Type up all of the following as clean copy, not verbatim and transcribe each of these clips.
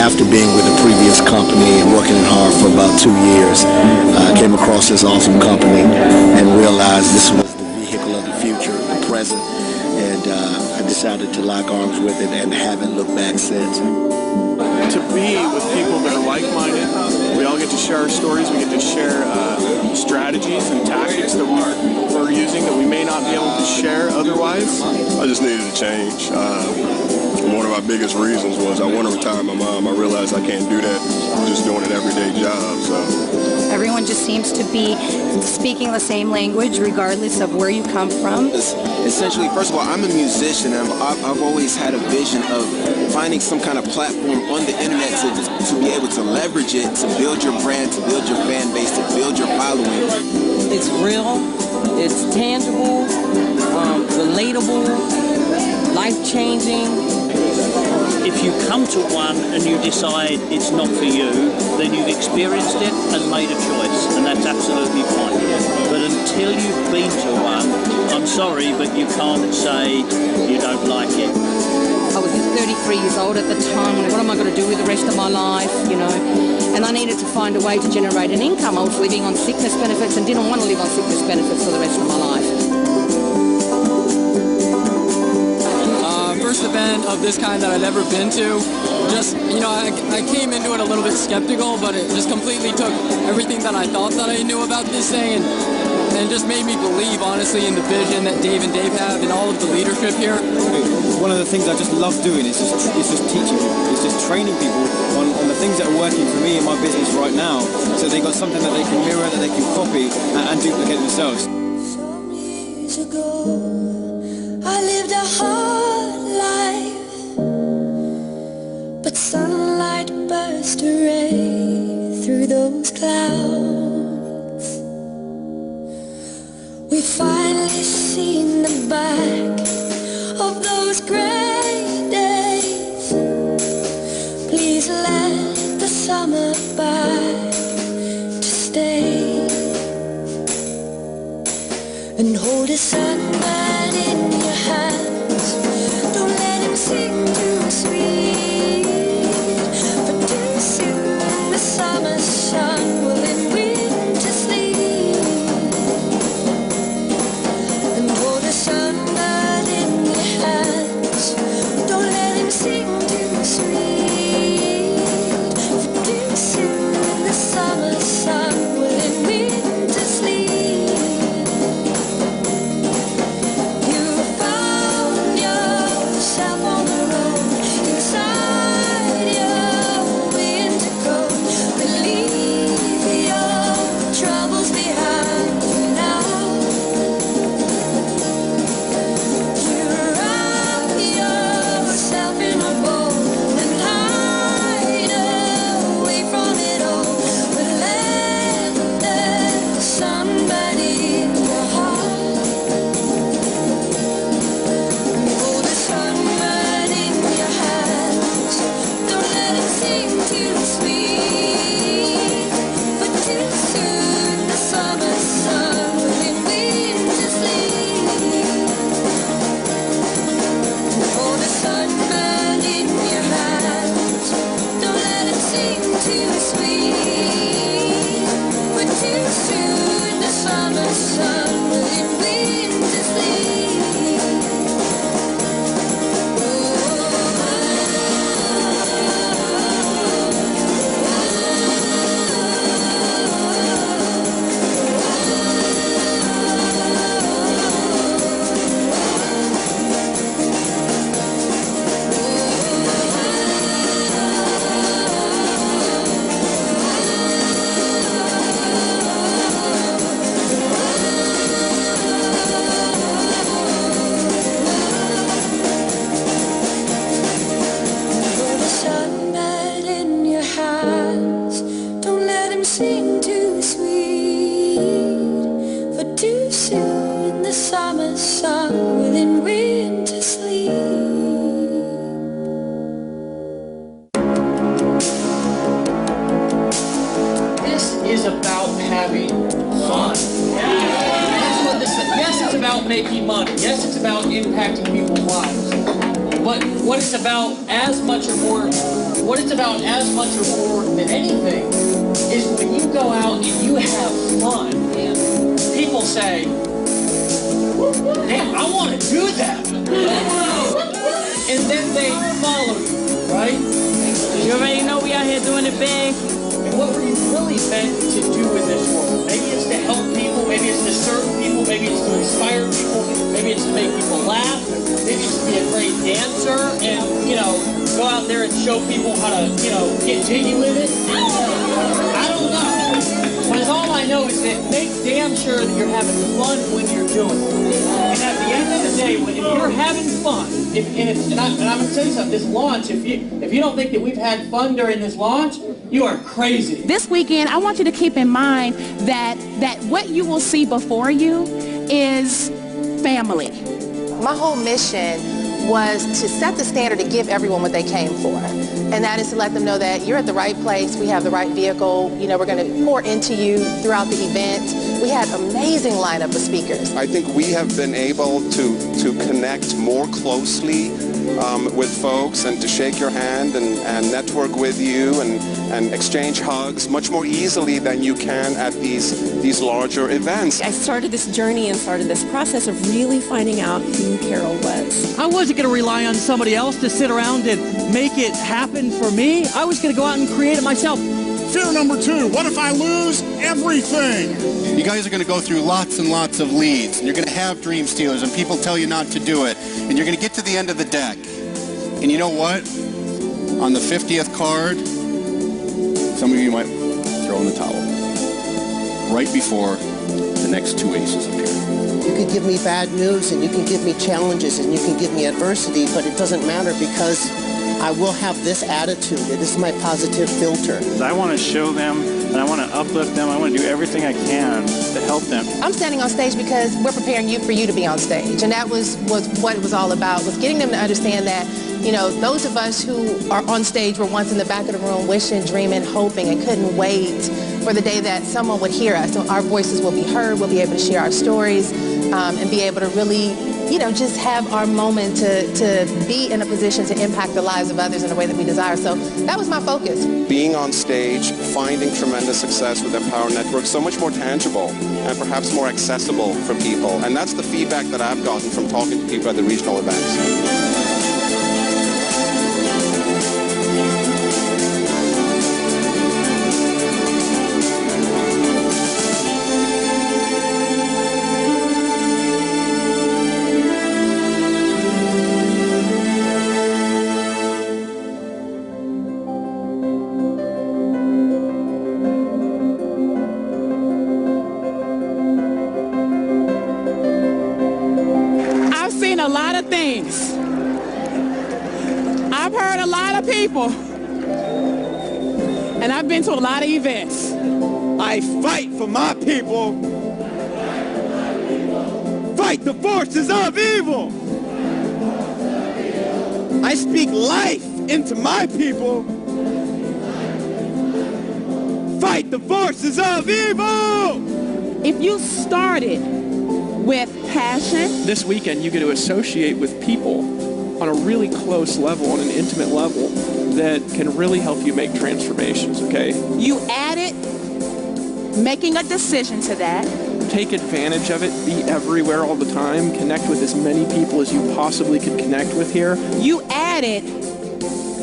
after being with a previous company and working hard for about 2 years, I came across this awesome company and realized this was the vehicle of the future, the present, and I decided to lock arms with it and haven't looked back since. To be with people that are like-minded, we all get to share our stories, we get to share strategies and tactics that we're using that we may not be able to share otherwise. I just needed a change. One of my biggest reasons was I want to retire my mom. I realized I can't do that just doing an everyday job. So everyone just seems to be speaking the same language regardless of where you come from. Essentially, first of all, I'm a musician, and I've always had a vision of finding some kind of platform on the internet to be able to leverage it, to build your brand, to build your fan base, to build your following. It's real, it's tangible, relatable, life-changing. If you come to one and you decide it's not for you, then you've experienced it and made a choice, and that's absolutely fine. But until you've been to one, I'm sorry, but you can't say you don't like it. I was 33 years old at the time. What am I going to do with the rest of my life, you know? And I needed to find a way to generate an income. I was living on sickness benefits and didn't want to live on sickness benefits for the rest of my life. First event of this kind that I'd ever been to. Just, you know, I came into it a little bit skeptical, but it just completely took everything that I thought that I knew about this thing and just made me believe, honestly, in the vision that Dave and Dave have and all of the leadership here. One of the things I just love doing is just teaching people. It's just training people on the things that are working for me in my business right now, so they got something that they can mirror, that they can copy and duplicate themselves. Some years ago, I lived a hard life, but sunlight burst a ray through those clouds. We finally seen the back of those gray days. Please let the summer back to stay and hold a sunlight in your hands. Don't let him sing too sweet, but too soon the summer sun will end winter sleep. And hold a sunlight in your hands. Don't let him sing too sweet, for too soon the summer sun will end winter sleep. Making money. Yes, it's about impacting people's lives. But what it's about as much or more than anything is when you go out and you have fun, people say, damn, I want to do that. And then they follow you, right? You already know we out here doing it big. And what we're really meant to do in this world, maybe it's to help people, maybe it's to serve people, maybe it's to inspire people, maybe it's to make people laugh, maybe it's to be a great dancer and, go out there and show people how to, get jiggy with it. I don't know. But all I know is that make damn sure that you're having fun when you're doing it. And at the end of the day, when you're having fun, and I'm going to tell you something, this launch, if you don't think that we've had fun during this launch, you are crazy. This weekend, I want you to keep in mind that what you will see before you is family. My whole mission was to set the standard to give everyone what they came for. And that is to let them know that you're at the right place, we have the right vehicle, we're going to pour into you throughout the event. We had an amazing lineup of speakers. I think we have been able to connect more closely with folks and to shake your hand and network with you and exchange hugs much more easily than you can at these larger events. I started this journey and started this process of really finding out who Carol was. I wasn't going to rely on somebody else to sit around and make it happen for me. I was going to go out and create it myself. Fear number 2, what if I lose everything? You guys are going to go through lots and lots of leads, and you're going to have dream stealers, and people tell you not to do it, and you're going to get to the end of the deck. And you know what? On the 50th card, some of you might throw in the towel. Right before the next 2 aces appear. You can give me bad news, and you can give me challenges, and you can give me adversity, but it doesn't matter because I will have this attitude. It is my positive filter. I want to show them, and I want to uplift them. I want to do everything I can to help them. I'm standing on stage because we're preparing you for you to be on stage. And that was what it was all about, was getting them to understand that, those of us who are on stage were once in the back of the room wishing, dreaming, hoping, and couldn't wait for the day that someone would hear us. So our voices will be heard, we'll be able to share our stories, and be able to really, just have our moment to be in a position to impact the lives of others in a way that we desire. So that was my focus. Being on stage, finding tremendous success with Empower Network, so much more tangible and perhaps more accessible for people. And that's the feedback that I've gotten from talking to people at the regional events. A lot of things. I've heard a lot of people, and I've been to a lot of events. I fight for my people. Fight the forces of evil. I speak life into my people. Fight the forces of evil. If you started with passion. This weekend, you get to associate with people on a really close level, on an intimate level, that can really help you make transformations, okay? You added making a decision to that. Take advantage of it. Be everywhere all the time. Connect with as many people as you possibly could connect with here. You added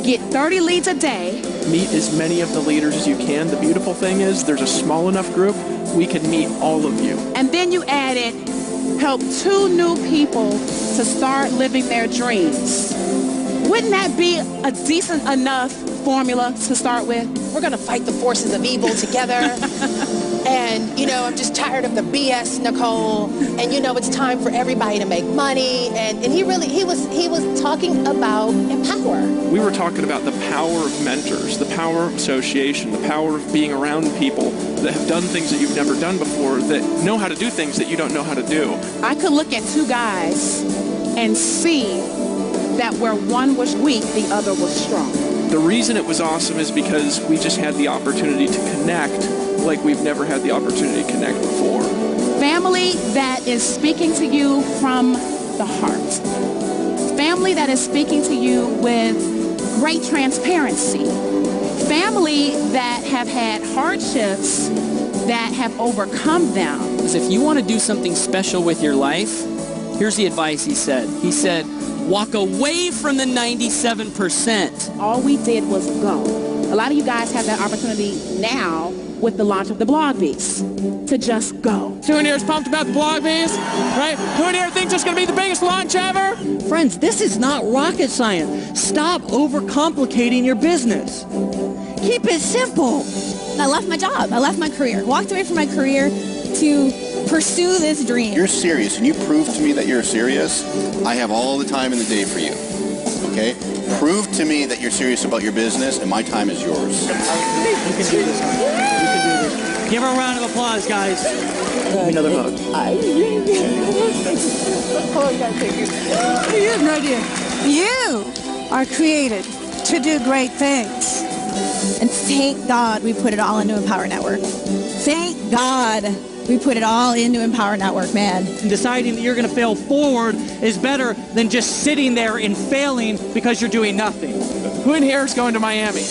get 30 leads a day. Meet as many of the leaders as you can. The beautiful thing is there's a small enough group, we can meet all of you. And then you added help 2 new people to start living their dreams. Wouldn't that be a decent enough formula to start with? We're going to fight the forces of evil together. And, I'm just tired of the BS, Nicole. And, it's time for everybody to make money. And he was talking about empower. We were talking about the power of mentors, the power of association, the power of being around people that have done things that you've never done before, that know how to do things that you don't know how to do. I could look at 2 guys and see that where one was weak, the other was strong. The reason it was awesome is because we just had the opportunity to connect like we've never had the opportunity to connect before. Family that is speaking to you from the heart. Family that is speaking to you with great transparency. Family that have had hardships that have overcome them. Because if you want to do something special with your life, here's the advice he said. He said, walk away from the 97%. All we did was go. A lot of you guys have that opportunity now with the launch of the Blog Beast to just go. Who in here is pumped about the Blog Beast? Right? Who in here thinks it's going to be the biggest launch ever? Friends, this is not rocket science. Stop overcomplicating your business. Keep it simple. I left my job. I left my career. Walked away from my career to pursue this dream. You're serious, and you prove to me that you're serious. I have all the time in the day for you. Okay? Prove to me that you're serious about your business, and my time is yours. You can do this, honey. You can do this. Give her a round of applause, guys. Give me another hug. You have no idea. You are created to do great things. And thank God we put it all into Empower Network. Thank God we put it all into Empower Network, man. Deciding that you're going to fail forward is better than just sitting there and failing because you're doing nothing. Who in here is going to Miami?